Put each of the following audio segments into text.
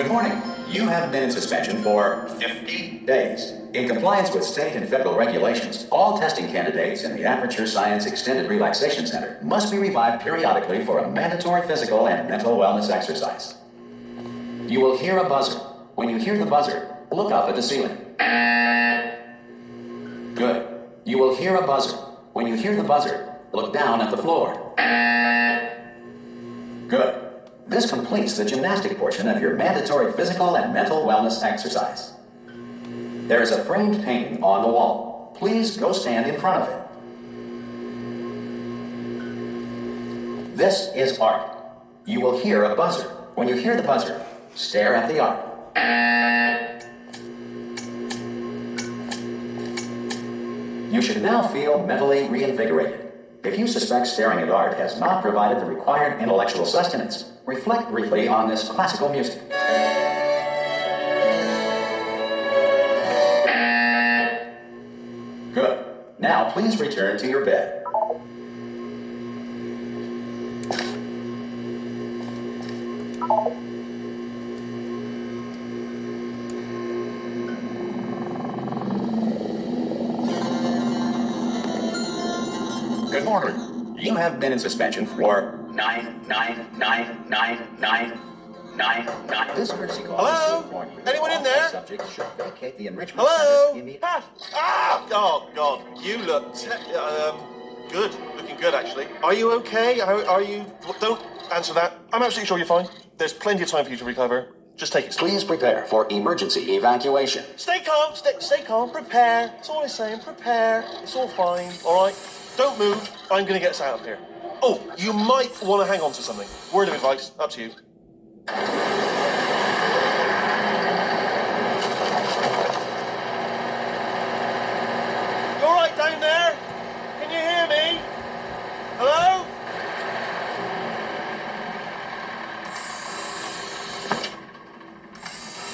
Good morning. You have been in suspension for 50 days. In compliance with state and federal regulations, all testing candidates in the Aperture Science Extended Relaxation Center must be revived periodically for a mandatory physical and mental wellness exercise. You will hear a buzzer. When you hear the buzzer, look up at the ceiling. Good. You will hear a buzzer. When you hear the buzzer, look down at the floor. Good. This completes the gymnastic portion of your mandatory physical and mental wellness exercise. There is a framed painting on the wall. Please go stand in front of it. This is art. You will hear a buzzer. When you hear the buzzer, stare at the art. You should now feel mentally reinvigorated. If you suspect staring at art has not provided the required intellectual sustenance, reflect briefly on this classical music. Good. Now please return to your bed. Good morning. You have been in suspension for 9999999. This courtesy call. Hello? Anyone in there? Subjects should vacate the enrichment Hello? center immediately. Oh, God. You look good. Looking good, actually. Are you okay? Are you... Don't answer that. I'm absolutely sure you're fine. There's plenty of time for you to recover. Just take it slow. Please prepare for emergency evacuation. Stay calm. Stay calm. Prepare. That's all I'm saying. Prepare. It's all fine. All right? Don't move. I'm going to get us out of here. Oh, you might want to hang on to something. Word of advice. Up to you. You all right down there? Can you hear me? Hello?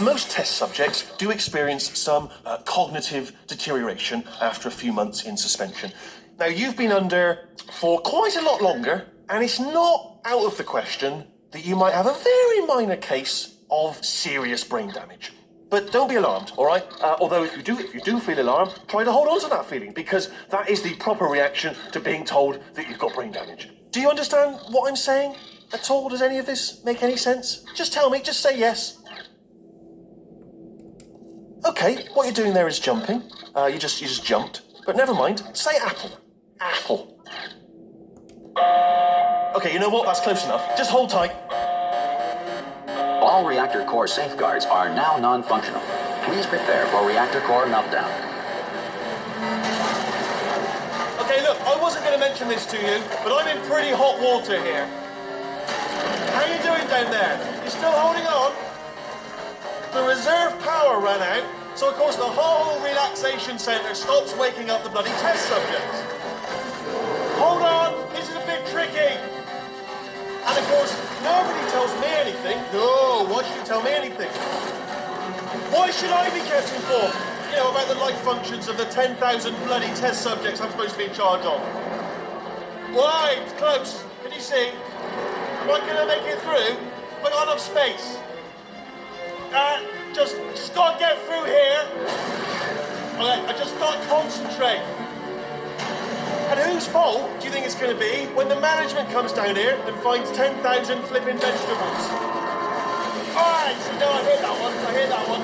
Most test subjects do experience some cognitive deterioration after a few months in suspension. Now, you've been under for quite a lot longer, and it's not out of the question that you might have a very minor case of serious brain damage. But don't be alarmed, all right? Although if you do feel alarmed, try to hold on to that feeling, because that is the proper reaction to being told that you've got brain damage. Do you understand what I'm saying at all? Does any of this make any sense? Just tell me, just say yes. Okay, what you're doing there is jumping. You just jumped. But never mind, say apple. Apple. Okay, you know what? That's close enough. Just hold tight. All reactor core safeguards are now non-functional. Please prepare for reactor core meltdown. Okay, look, I wasn't going to mention this to you, but I'm in pretty hot water here. How you doing down there? You still holding on? The reserve power ran out, so of course the whole relaxation centre stops waking up the bloody test subjects. Hold on, this is a bit tricky. And of course, nobody tells me anything. No, why should you tell me anything? Why should I be kept informed? You know, about the life functions of the 10,000 bloody test subjects I'm supposed to be in charge of. Why? It's close. Can you see? Am I going to make it through? Have I got enough space? Just got to get through here. Okay, I just got to concentrate. And whose fault do you think it's going to be when the management comes down here and finds 10,000 flipping vegetables? All right, no, I hear that one.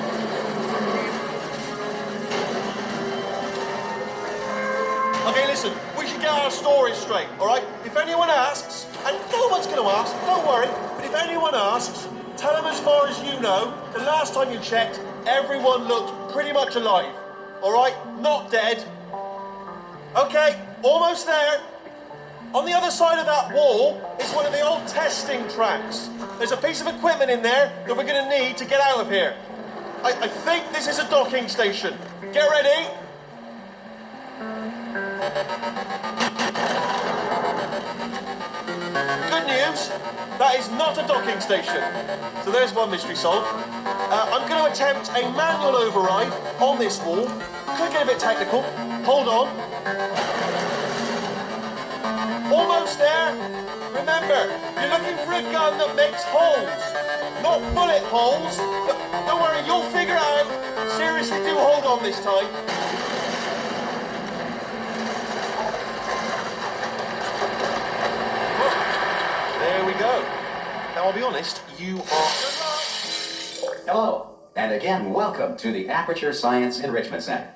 Okay, listen, we should get our stories straight, all right? If anyone asks, and no one's going to ask, don't worry, but if anyone asks, tell them as far as you know, the last time you checked, everyone looked pretty much alive, all right? Not dead. Okay, almost there. On the other side of that wall is one of the old testing tracks. There's a piece of equipment in there that we're going to need to get out of here. I think this is a docking station. Get ready. Good news, that is not a docking station. So there's one mystery solved. I'm going to attempt a manual override on this wall. Could get a bit technical. Hold on. Almost there. Remember, you're looking for a gun that makes holes. not bullet holes. Don't worry, you'll figure it out. Seriously, do hold on this time. There we go. Now, I'll be honest, you are... Hello, and again, welcome to the Aperture Science Enrichment Center.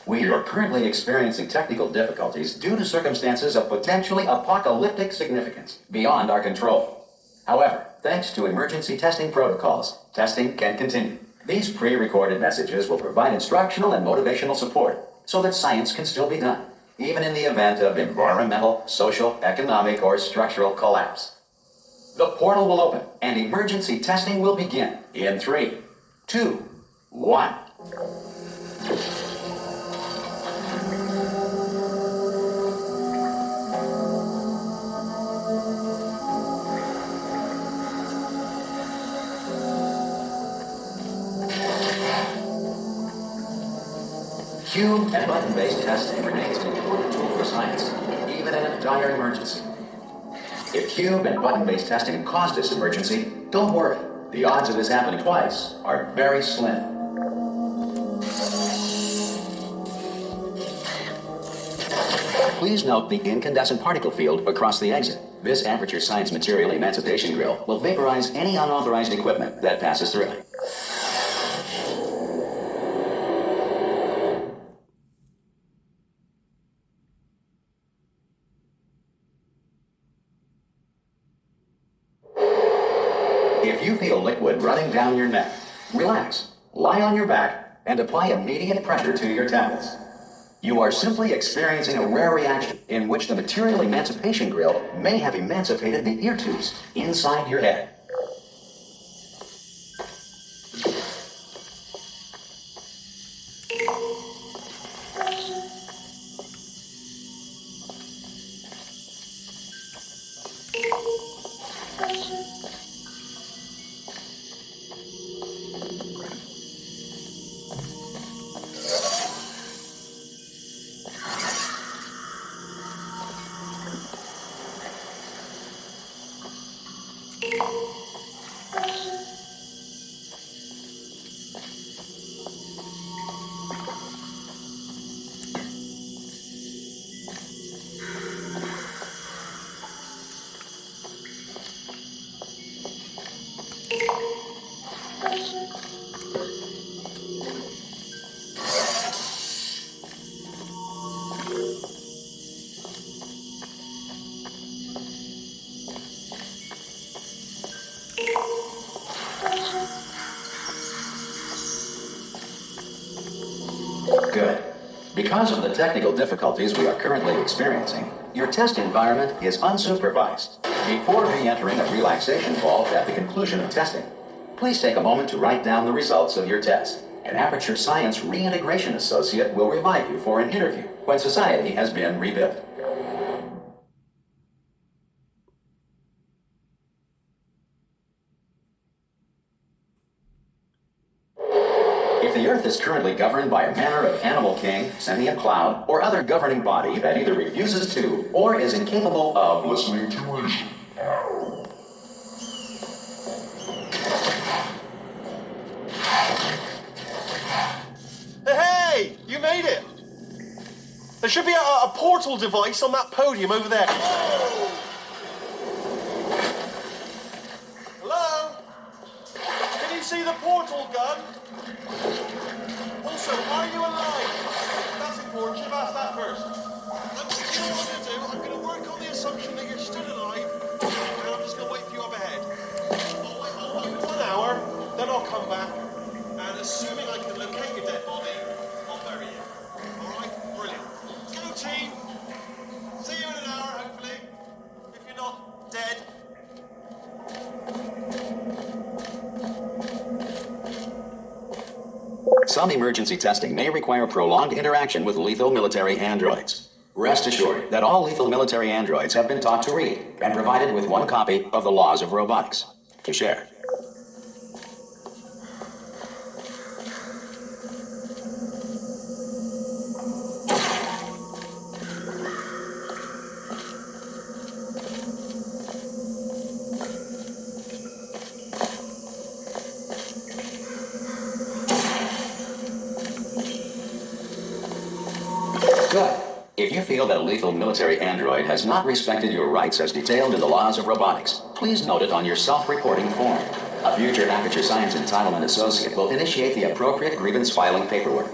We are currently experiencing technical difficulties due to circumstances of potentially apocalyptic significance beyond our control. However, thanks to emergency testing protocols, testing can continue. These pre-recorded messages will provide instructional and motivational support so that science can still be done, even in the event of environmental, social, economic, or structural collapse. The portal will open and emergency testing will begin in 3, 2, 1. Cube and button-based testing remains an important tool for science, even in a dire emergency. If cube and button-based testing caused this emergency, don't worry. The odds of this happening twice are very slim. Please note the incandescent particle field across the exit. This Aperture Science Material Emancipation Grill will vaporize any unauthorized equipment that passes through it. If you feel liquid running down your neck, relax, lie on your back, and apply immediate pressure to your temples. You are simply experiencing a rare reaction in which the Material Emancipation Grill may have emancipated the ear tubes inside your head. Good. Because of the technical difficulties we are currently experiencing, your test environment is unsupervised. Before re-entering a relaxation vault at the conclusion of testing, please take a moment to write down the results of your test. An Aperture Science Reintegration Associate will revive you for an interview when society has been rebuilt. If the Earth is currently governed by a manner of animal king, sentient cloud, or other governing body that either refuses to or is incapable of listening to reason, Hey, you made it! There should be a portal device on that podium over there. Whoa! Hello? Can you see the portal gun? Also, are you alive? That's important. Should have asked that first. You know what I'm going to do? I'm going to work on the assumption that you're still alive, and I'm just going to wait for you up ahead. I'll wait for an hour, then I'll come back, and assuming I can locate your dead body, I'll bury you. All right? Brilliant. Go team. See you in an hour, hopefully. If you're not dead. Some emergency testing may require prolonged interaction with lethal military androids. Rest assured that all lethal military androids have been taught to read and provided with one copy of the Laws of Robotics to share. If you feel that a lethal military android has not respected your rights as detailed in the laws of robotics, please note it on your self-reporting form. A future Aperture Science Entitlement Associate will initiate the appropriate grievance filing paperwork.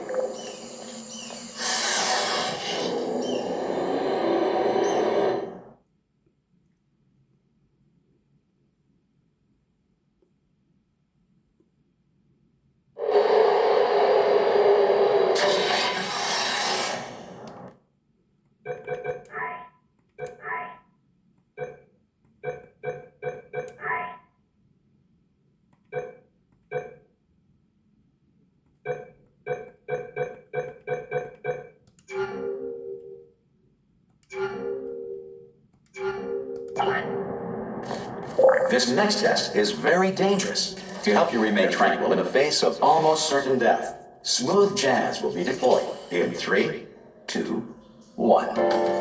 This next test is very dangerous. To help you remain tranquil in the face of almost certain death, smooth jazz will be deployed in 3, 2, 1.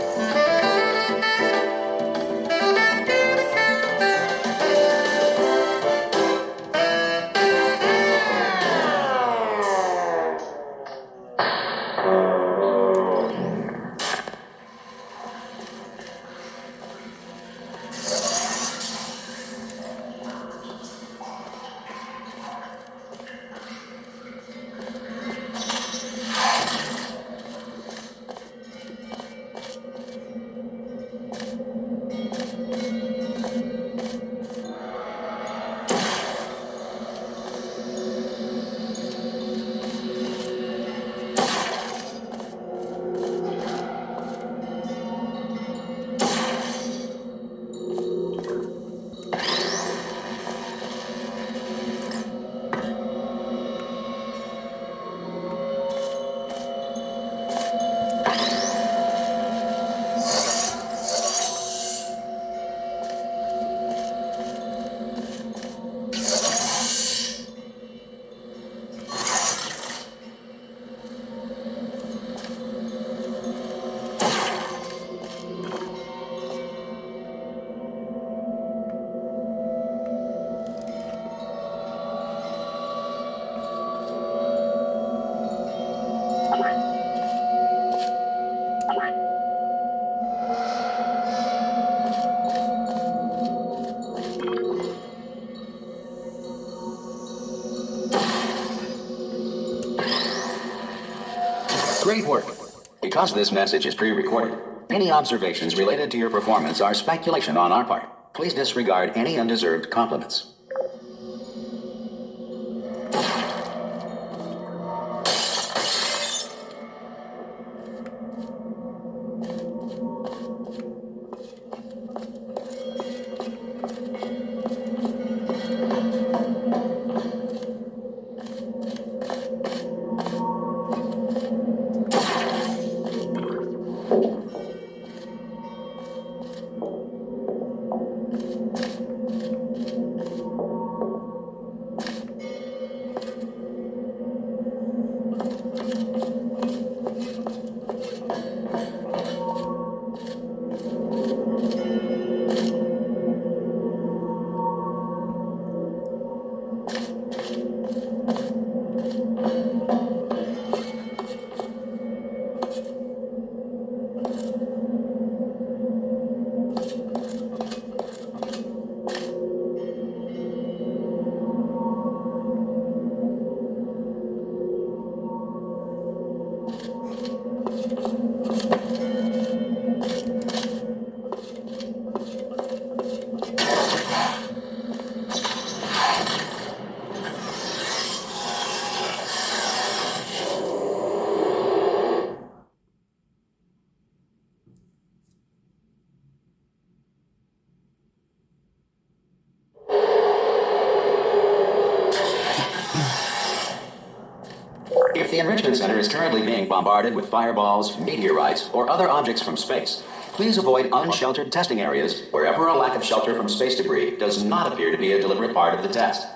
Great work. Because this message is pre-recorded, any observations related to your performance are speculation on our part. Please disregard any undeserved compliments. If the Enrichment Center is currently being bombarded with fireballs, meteorites, or other objects from space, please avoid unsheltered testing areas wherever a lack of shelter from space debris does not appear to be a deliberate part of the test.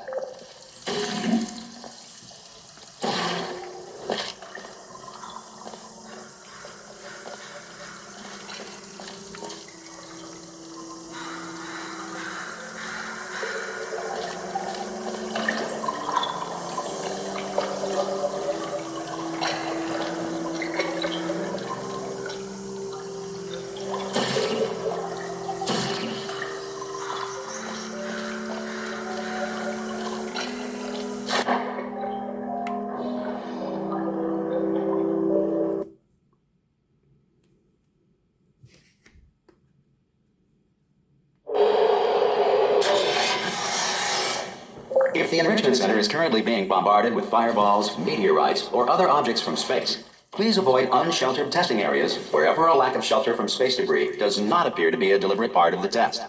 If the Enrichment Center is currently being bombarded with fireballs, meteorites, or other objects from space, please avoid unsheltered testing areas wherever a lack of shelter from space debris does not appear to be a deliberate part of the test.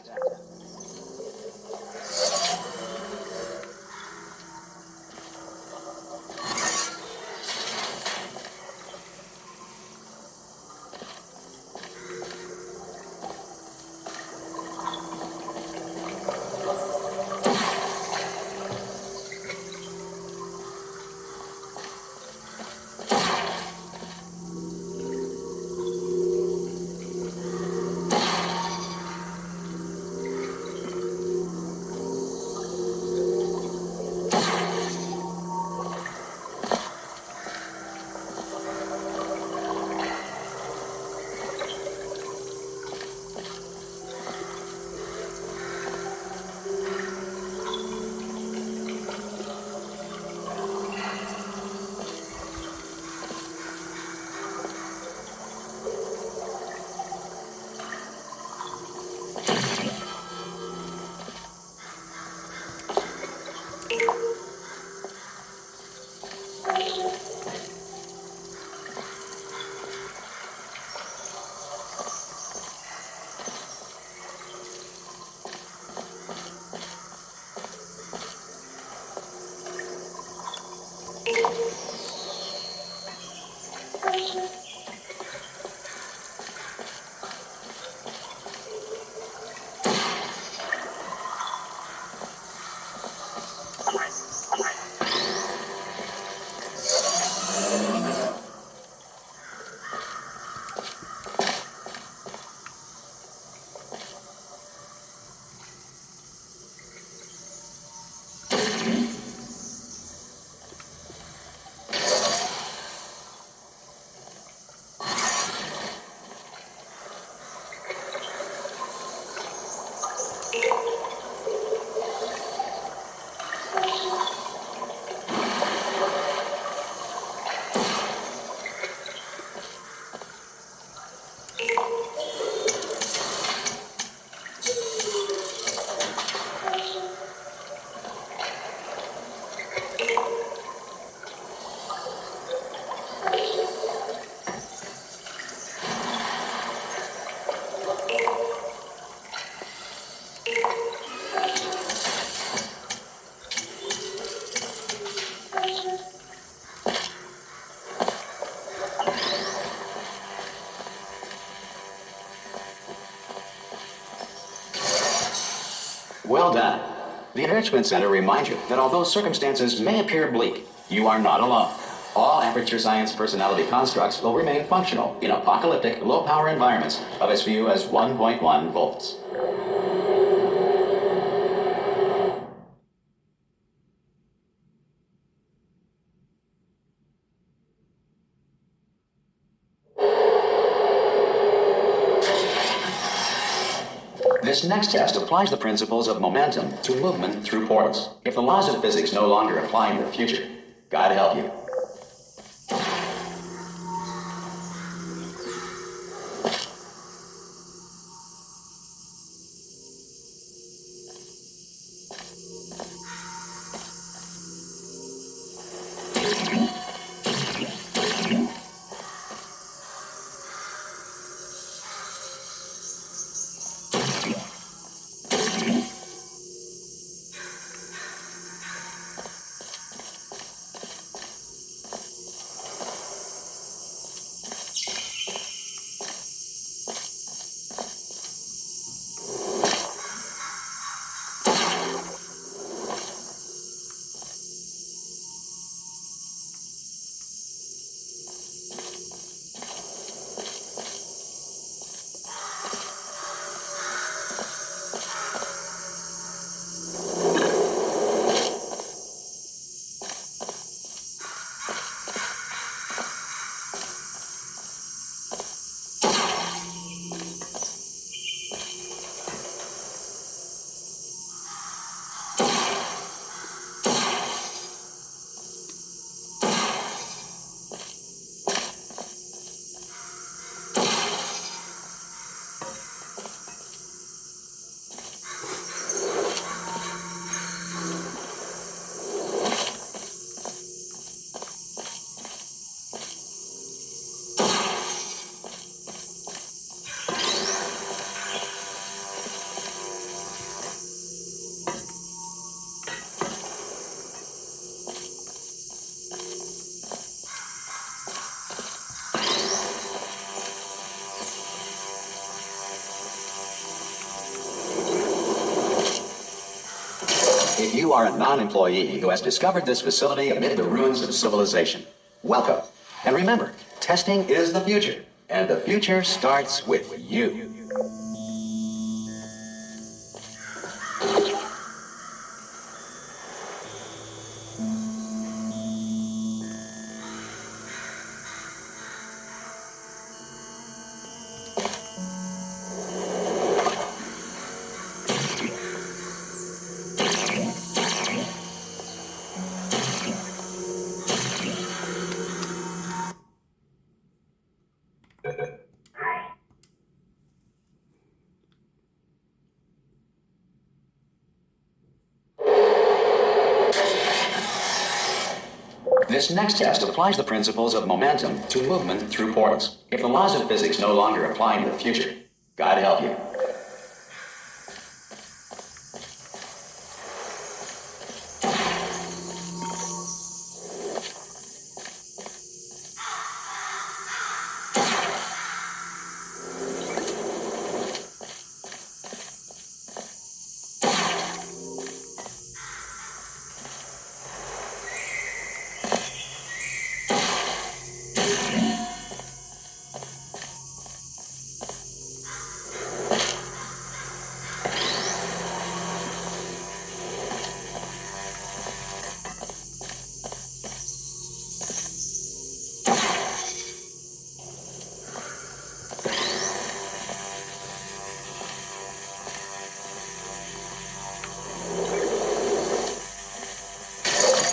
Well done. The Enrichment Center reminds you that although circumstances may appear bleak, you are not alone. All Aperture Science personality constructs will remain functional in apocalyptic, low-power environments of as few as 1.1 volts. This next test applies the principles of momentum to movement through portals. If the laws of physics no longer apply in the future, God help you. are a non-employee who has discovered this facility amid the ruins of civilization, welcome. And remember, testing is the future, and the future starts with you. This next test applies the principles of momentum to movement through portals. If the laws of physics no longer apply in the future, God help you.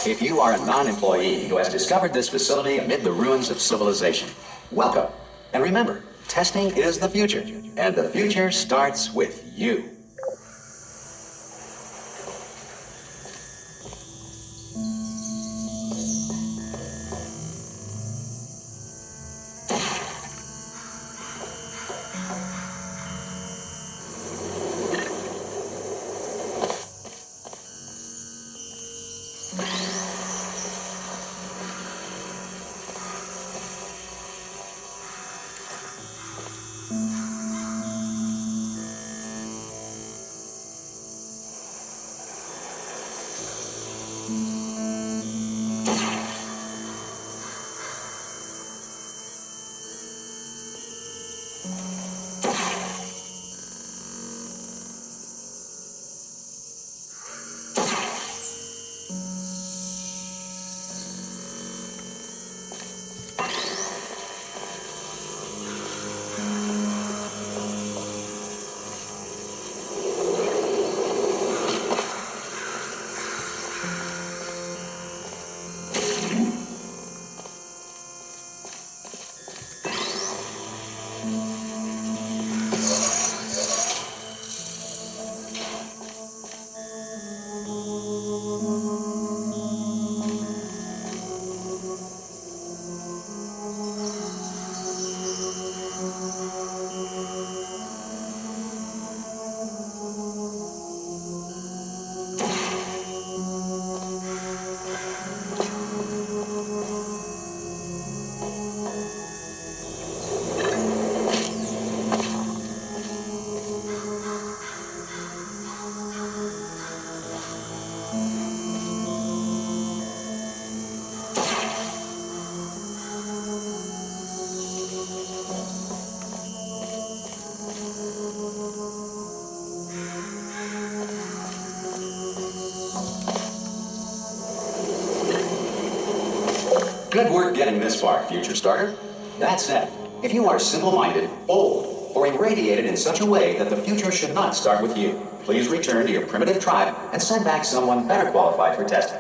If you are a non-employee who has discovered this facility amid the ruins of civilization, welcome. And remember, testing is the future, and the future starts with you. Good work getting this far, future starter. That said, if you are simple-minded, bold, or irradiated in such a way that the future should not start with you, please return to your primitive tribe and send back someone better qualified for testing.